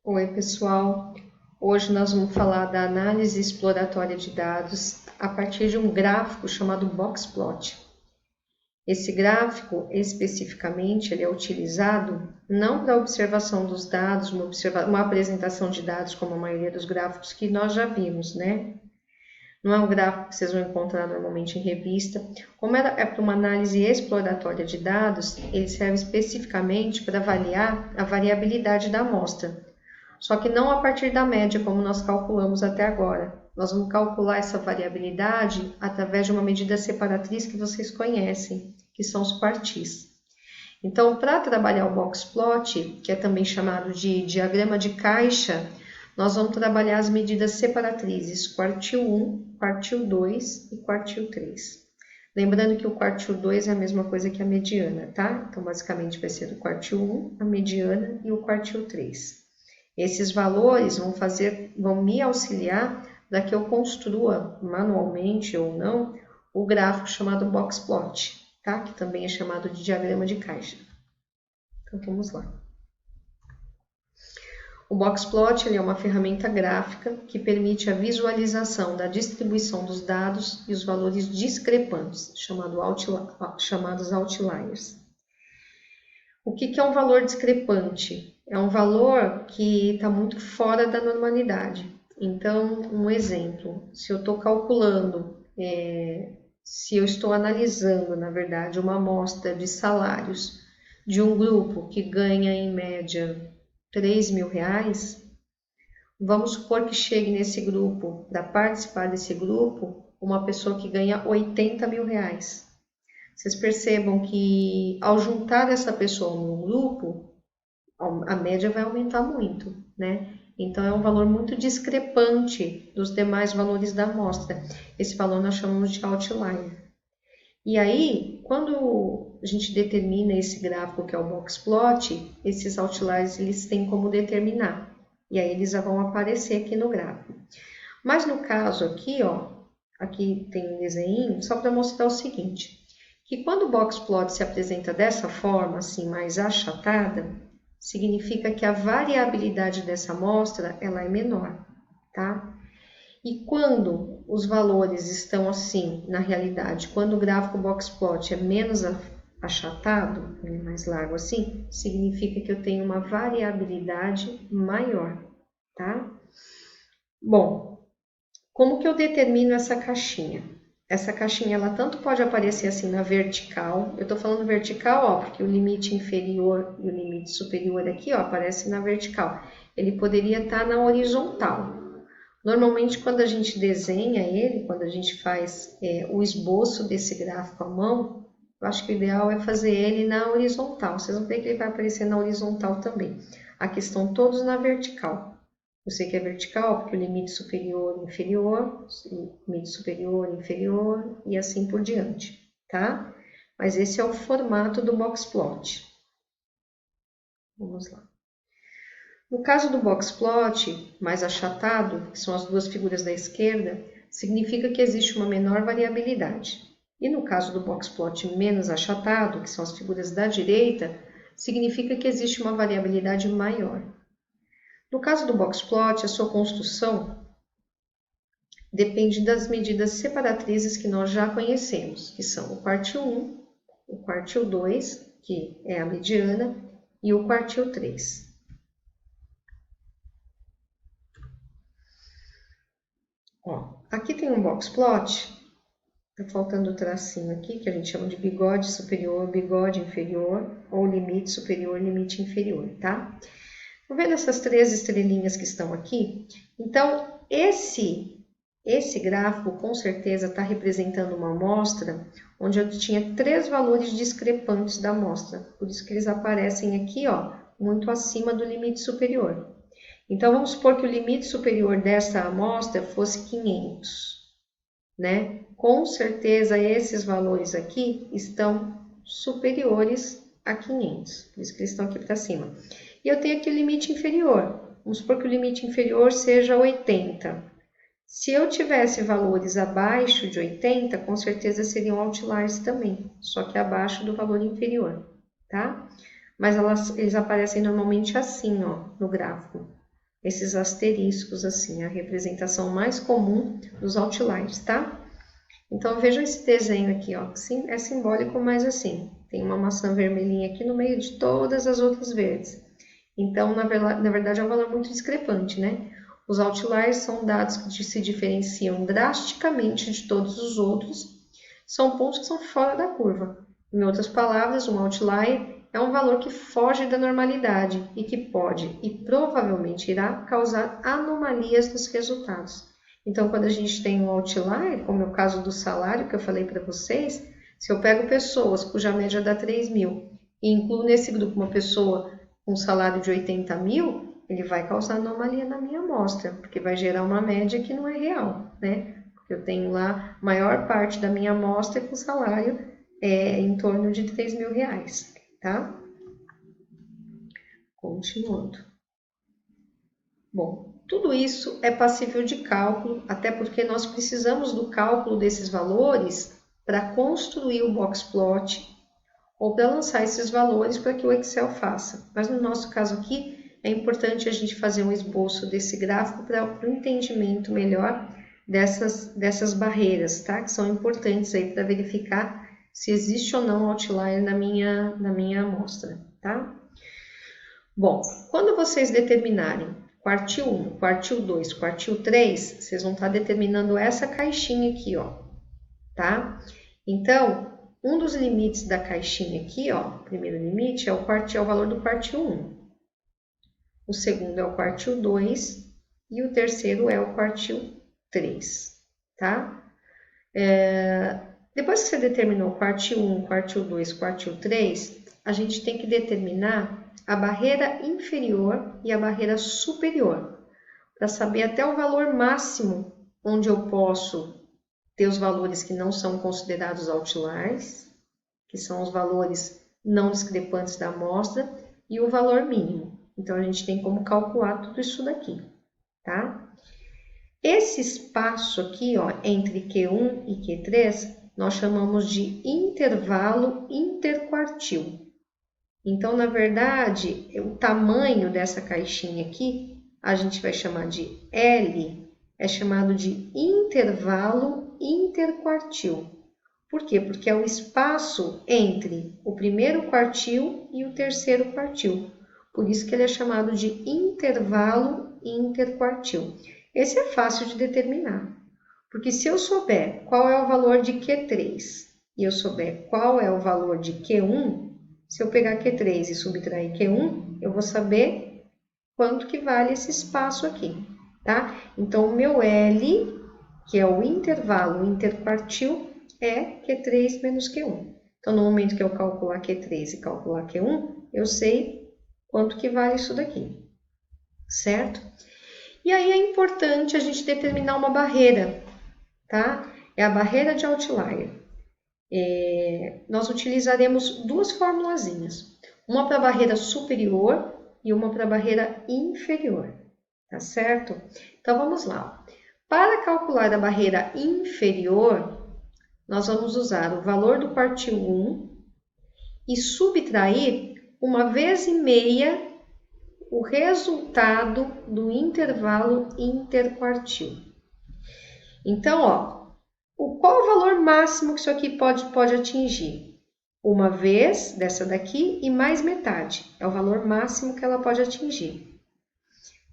Oi, pessoal. Hoje nós vamos falar da análise exploratória de dados a partir de um gráfico chamado Boxplot. Esse gráfico, especificamente, ele é utilizado não para observação dos dados, uma apresentação de dados como a maioria dos gráficos que nós já vimos, né? Não é um gráfico que vocês vão encontrar normalmente em revista. Como é para uma análise exploratória de dados, ele serve especificamente para avaliar a variabilidade da amostra. Só que não a partir da média, como nós calculamos até agora. Nós vamos calcular essa variabilidade através de uma medida separatriz que vocês conhecem, que são os quartis. Então, para trabalhar o boxplot, que é também chamado de diagrama de caixa, nós vamos trabalhar as medidas separatrizes quartil 1, quartil 2 e quartil 3. Lembrando que o quartil 2 é a mesma coisa que a mediana, tá? Então, basicamente vai ser o quartil 1, a mediana e o quartil 3. Esses valores vão me auxiliar para que eu construa manualmente ou não o gráfico chamado boxplot, tá? Que também é chamado de diagrama de caixa. Então vamos lá. O boxplot é uma ferramenta gráfica que permite a visualização da distribuição dos dados e os valores discrepantes, chamados outliers. O que é um valor discrepante? É um valor que está muito fora da normalidade. Então, um exemplo, se eu estou calculando, se eu estou analisando, na verdade, uma amostra de salários de um grupo que ganha em média R$ 3.000, vamos supor que chegue nesse grupo, para participar desse grupo, uma pessoa que ganha R$ 80.000. Vocês percebam que ao juntar essa pessoa no grupo, a média vai aumentar muito, né? Então é um valor muito discrepante dos demais valores da amostra. Esse valor nós chamamos de outlier. E aí, quando a gente determina esse gráfico que é o boxplot, esses outliers eles têm como determinar. E aí eles vão aparecer aqui no gráfico. Mas no caso aqui, ó, aqui tem um desenho só para mostrar o seguinte, que quando o boxplot se apresenta dessa forma, assim, mais achatada, significa que a variabilidade dessa amostra ela é menor, tá? E quando os valores estão assim, na realidade, quando o gráfico boxplot é menos achatado, ele é mais largo assim, significa que eu tenho uma variabilidade maior, tá? Bom, como que eu determino essa caixinha? Essa caixinha, ela tanto pode aparecer assim na vertical, eu tô falando vertical, ó, porque o limite inferior e o limite superior aqui, ó, aparece na vertical. Ele poderia estar na horizontal. Normalmente, quando a gente desenha ele, quando a gente faz o esboço desse gráfico à mão, eu acho que o ideal é fazer ele na horizontal. Vocês vão ver que ele vai aparecer na horizontal também. Aqui estão todos na vertical. Eu sei que é vertical porque o limite superior, inferior, limite superior, inferior e assim por diante, tá? Mas esse é o formato do boxplot. Vamos lá. No caso do boxplot mais achatado, que são as duas figuras da esquerda, significa que existe uma menor variabilidade. E no caso do boxplot menos achatado, que são as figuras da direita, significa que existe uma variabilidade maior. No caso do boxplot, a sua construção depende das medidas separatrizes que nós já conhecemos, que são o quartil 1, o quartil 2, que é a mediana, e o quartil 3. Ó, aqui tem um boxplot, tá faltando o tracinho aqui, que a gente chama de bigode superior, bigode inferior, ou limite superior, limite inferior, tá? Estão vendo essas três estrelinhas que estão aqui? Então, esse gráfico com certeza está representando uma amostra onde eu tinha três valores discrepantes da amostra. Por isso que eles aparecem aqui, ó, muito acima do limite superior. Então, vamos supor que o limite superior dessa amostra fosse 500, né? Com certeza, esses valores aqui estão superiores a 500, por isso que eles estão aqui para cima. E eu tenho aqui o limite inferior. Vamos supor que o limite inferior seja 80. Se eu tivesse valores abaixo de 80, com certeza seriam outliers também, só que abaixo do valor inferior, tá? Mas eles aparecem normalmente assim, ó, no gráfico. esses asteriscos assim, a representação mais comum dos outliers, tá? Então vejam esse desenho aqui, ó, é simbólico, mas assim, tem uma maçã vermelhinha aqui no meio de todas as outras verdes. Então, na verdade, é um valor muito discrepante, né? Os outliers são dados que se diferenciam drasticamente de todos os outros, são pontos que são fora da curva. Em outras palavras, um outlier é um valor que foge da normalidade e que pode e provavelmente irá causar anomalias nos resultados. Então, quando a gente tem um outlier, como é o caso do salário que eu falei para vocês, se eu pego pessoas cuja média dá 3 mil e incluo nesse grupo uma pessoa com salário de 80 mil, ele vai causar anomalia na minha amostra, porque vai gerar uma média que não é real, né? Porque eu tenho lá, maior parte da minha amostra com salário em torno de 3 mil reais, tá? Continuando. Bom, tudo isso é passível de cálculo, até porque nós precisamos do cálculo desses valores para construir o boxplot ou para lançar esses valores para que o Excel faça. Mas no nosso caso aqui, é importante a gente fazer um esboço desse gráfico para o entendimento melhor dessas barreiras, tá? Que são importantes aí para verificar se existe ou não outlier na minha amostra, tá? Bom, quando vocês determinarem quartil 1, quartil 2, quartil 3, vocês vão estar determinando essa caixinha aqui, ó, tá? Então, um dos limites da caixinha aqui, ó, o primeiro limite é o valor do quartil 1. O segundo é o quartil 2 e o terceiro é o quartil 3, tá? Depois que você determinou o quartil 1, quartil 2, quartil 3, a gente tem que determinar a barreira inferior e a barreira superior, para saber até o valor máximo onde eu posso ter os valores que não são considerados outliers, que são os valores não discrepantes da amostra, e o valor mínimo. Então, a gente tem como calcular tudo isso daqui, tá? Esse espaço aqui, ó, entre Q1 e Q3, nós chamamos de intervalo interquartil. Então, na verdade, o tamanho dessa caixinha aqui, a gente vai chamar de L, é chamado de intervalo interquartil. Por quê? Porque é o espaço entre o primeiro quartil e o terceiro quartil. Por isso que ele é chamado de intervalo interquartil. Esse é fácil de determinar, porque se eu souber qual é o valor de Q3 e eu souber qual é o valor de Q1, se eu pegar Q3 e subtrair Q1, eu vou saber quanto que vale esse espaço aqui, tá? Então, o meu L, que é o intervalo interquartil, é Q3 menos Q1. Então, no momento que eu calcular Q3 e calcular Q1, eu sei quanto que vale isso daqui, certo? E aí é importante a gente determinar uma barreira, tá? É a barreira de outlier. Nós utilizaremos duas formulazinhas, uma para a barreira superior e uma para a barreira inferior, tá certo? Então, vamos lá. Para calcular a barreira inferior, nós vamos usar o valor do quartil 1 e subtrair 1,5 o resultado do intervalo interquartil. Então, ó, qual o valor máximo que isso aqui pode atingir? Uma vez dessa daqui e mais metade. É o valor máximo que ela pode atingir.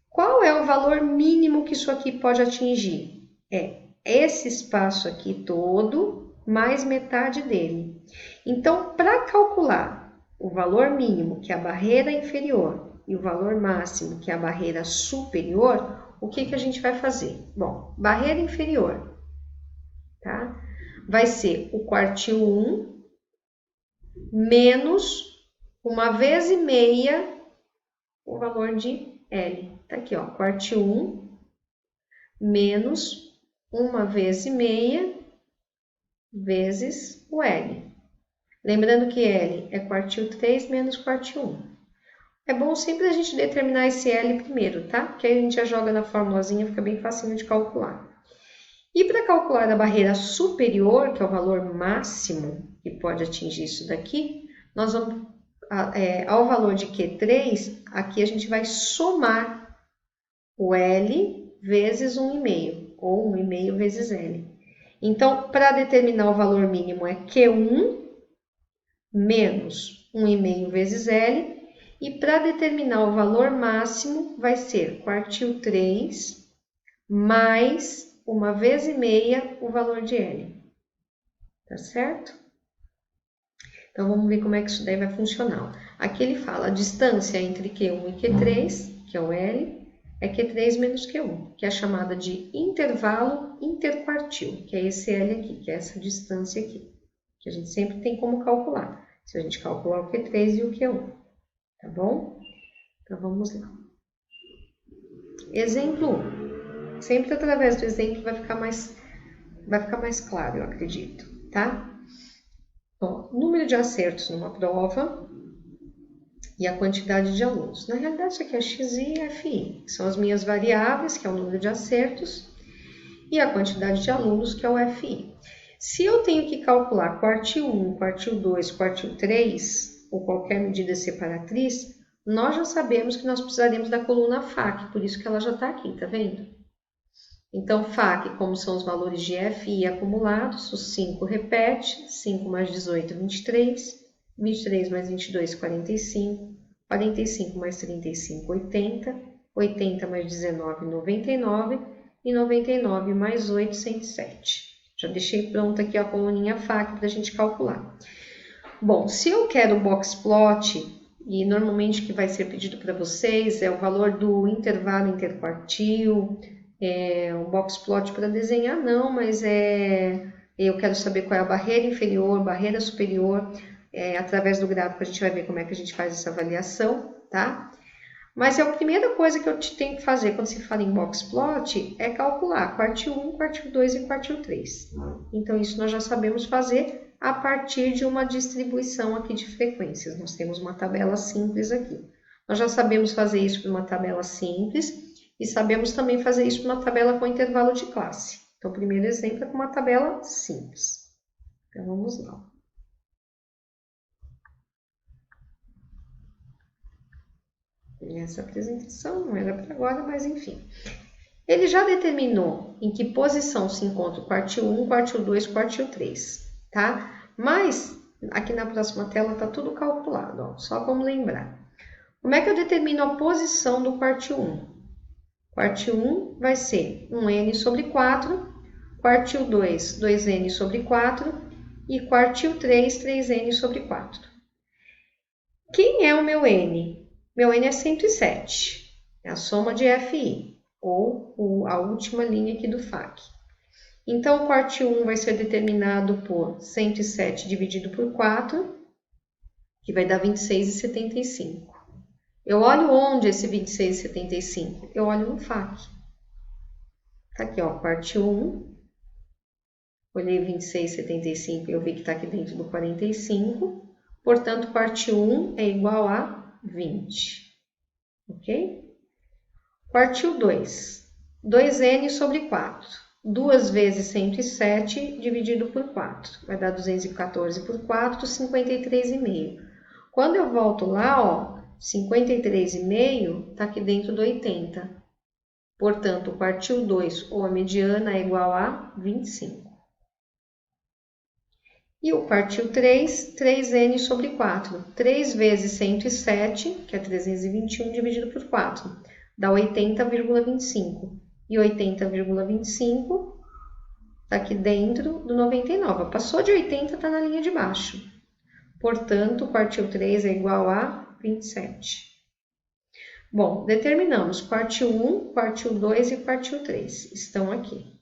Qual é o valor mínimo que isso aqui pode atingir? É esse espaço aqui todo mais metade dele. Então, para calcular o valor mínimo, que é a barreira inferior, e o valor máximo, que é a barreira superior, o que a gente vai fazer? Bom, barreira inferior, tá? Vai ser o quartil 1 menos 1,5 o valor de L. Tá aqui, ó, quartil 1 menos 1,5 vezes o L. Lembrando que L é quartil 3 menos quartil 1. É bom sempre a gente determinar esse L primeiro, tá? Porque aí a gente já joga na formulazinha, fica bem facinho de calcular. E para calcular a barreira superior, que é o valor máximo que pode atingir isso daqui, nós vamos, ao valor de Q3, aqui a gente vai somar o L vezes 1,5, ou 1,5 vezes L. Então, para determinar o valor mínimo é Q1 menos 1,5 vezes L, e para determinar o valor máximo vai ser quartil 3 mais 1 vez e meia o valor de L. Tá certo? Então, vamos ver como é que isso daí vai funcionar. Aqui ele fala a distância entre Q1 e Q3, que é o L, é Q3 menos Q1, que é chamada de intervalo interquartil, que é esse L aqui, que é essa distância aqui, que a gente sempre tem como calcular, se a gente calcular o Q3 e o Q1, tá bom? Então, vamos lá. Exemplo 1. Sempre através do exemplo vai ficar mais claro, eu acredito, tá? Ó, número de acertos numa prova e a quantidade de alunos. Na realidade, isso aqui é x e FI, que são as minhas variáveis, que é o número de acertos, e a quantidade de alunos, que é o FI. Se eu tenho que calcular quartil 1, quartil 2, quartil 3, ou qualquer medida separatriz, nós já sabemos que nós precisaremos da coluna FAC, por isso que ela já está aqui, tá vendo? Então, FAC, como são os valores de FI acumulados, o 5 repete, 5 mais 18, 23, 23 mais 22, 45, 45 mais 35, 80, 80 mais 19, 99, e 99 mais 8, 107. Já deixei pronta aqui a coluninha FAC para a gente calcular. Bom, se eu quero o boxplot, e normalmente o que vai ser pedido para vocês é o valor do intervalo interquartil, o boxplot para desenhar não, mas eu quero saber qual é a barreira inferior, barreira superior, através do gráfico a gente vai ver como é que a gente faz essa avaliação, tá? Mas a primeira coisa que eu tenho que fazer quando se fala em boxplot é calcular quartil 1, quartil 2 e quartil 3. Então, isso nós já sabemos fazer a partir de uma distribuição aqui de frequências. Nós temos uma tabela simples aqui. Nós já sabemos fazer isso para uma tabela simples e sabemos também fazer isso para uma tabela com intervalo de classe. Então, o primeiro exemplo é com uma tabela simples. Então, vamos lá. Essa apresentação não era para agora, mas enfim. Ele já determinou em que posição se encontra o quartil 1, quartil 2, quartil 3, tá? Mas, aqui na próxima tela tá tudo calculado, ó, só como lembrar. Como é que eu determino a posição do quartil 1? Quartil 1 vai ser 1n sobre 4, quartil 2, 2n sobre 4 e quartil 3, 3n sobre 4. Quem é o meu n? Meu n é 107, é a soma de FI, ou a última linha aqui do FAC. Então, o quartil 1 vai ser determinado por 107 dividido por 4, que vai dar 26,75. Eu olho onde esse 26,75? Eu olho no FAC. Tá aqui, ó, quartil 1. Olhei 26,75 e eu vi que está aqui dentro do 45. Portanto, quartil 1 é igual a 20. Ok? Quartil 2. 2n sobre 4. 2 vezes 107 dividido por 4. Vai dar 214 por 4, 53,5. Quando eu volto lá, ó, 53,5 está aqui dentro do 80. Portanto, o quartil 2, ou a mediana, é igual a 25. E o quartil 3, 3n sobre 4. 3 vezes 107, que é 321, dividido por 4. Dá 80,25. E 80,25 está aqui dentro do 99. Passou de 80, está na linha de baixo. Portanto, o quartil 3 é igual a 27. Bom, determinamos quartil 1, quartil 2 e quartil 3. Estão aqui.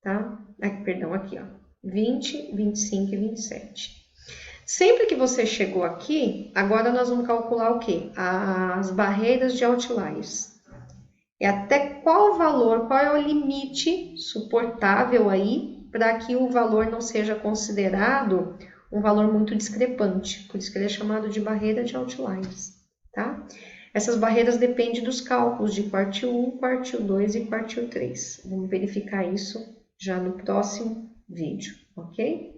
Tá? Perdão, aqui, ó. 20, 25 e 27. Sempre que você chegou aqui, agora nós vamos calcular o quê? As barreiras de outliers. É até qual valor, qual é o limite suportável aí para que o valor não seja considerado um valor muito discrepante. Por isso que ele é chamado de barreira de outliers, tá? Essas barreiras dependem dos cálculos de quartil 1, quartil 2 e quartil 3. Vamos verificar isso já no próximo vídeo, ok?